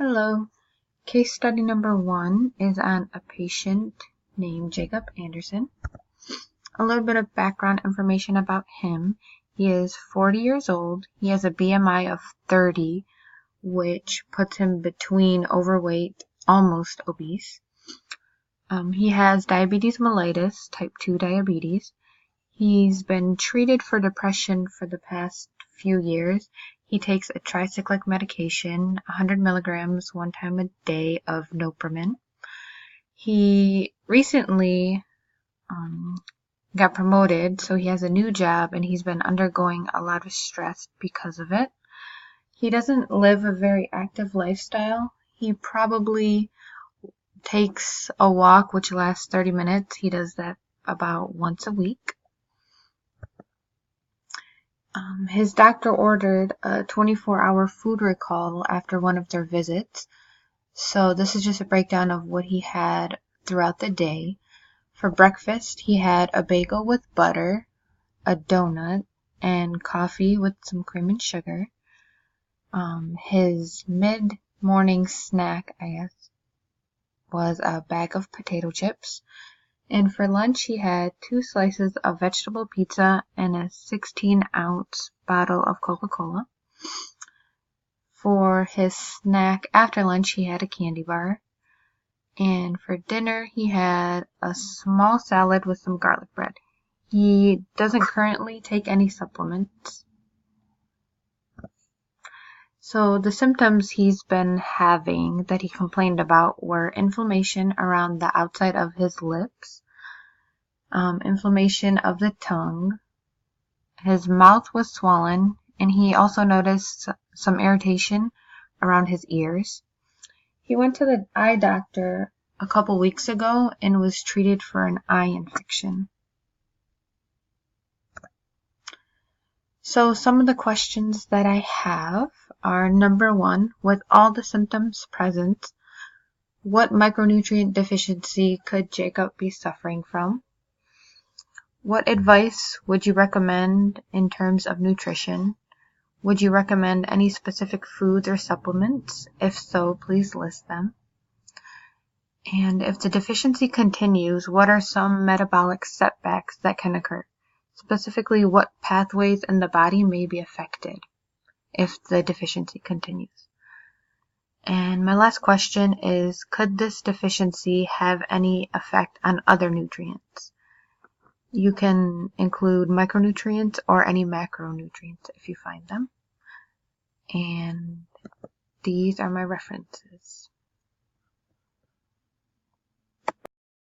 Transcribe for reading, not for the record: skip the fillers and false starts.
Hello. Case study number 1 is on a patient named Jacob Anderson. A little bit of background information about him. He is 40 years old. He has a BMI of 30, which puts him between overweight, almost obese. He has diabetes mellitus, type 2 diabetes. He's been treated for depression for the past few years. He takes a tricyclic medication, 100 milligrams one time a day of Nopromin. He recently got promoted, so he has a new job and he's been undergoing a lot of stress because of it. He doesn't live a very active lifestyle. He probably takes a walk which lasts 30 minutes. He does that about once a week. His doctor ordered a 24-hour food recall after one of their visits. So this is just a breakdown of what he had throughout the day. For breakfast, he had a bagel with butter, a donut, and coffee with some cream and sugar. His mid-morning snack, was a bag of potato chips. And for lunch, he had 2 slices of vegetable pizza and a 16-ounce bottle of Coca-Cola. For his snack after lunch, he had a candy bar. And for dinner, he had a small salad with some garlic bread. He doesn't currently take any supplements. So the symptoms he's been having that he complained about were inflammation around the outside of his lips, inflammation of the tongue, his mouth was swollen, and he also noticed some irritation around his ears. He went to the eye doctor a couple weeks ago and was treated for an eye infection. So some of the questions that I have are: number 1, with all the symptoms present, what micronutrient deficiency could Jacob be suffering from? What advice would you recommend in terms of nutrition? Would you recommend any specific foods or supplements? If so, please list them. And if the deficiency continues, what are some metabolic setbacks that can occur? Specifically, what pathways in the body may be affected if the deficiency continues? And my last question is, could this deficiency have any effect on other nutrients? You can include micronutrients or any macronutrients if you find them. And these are my references.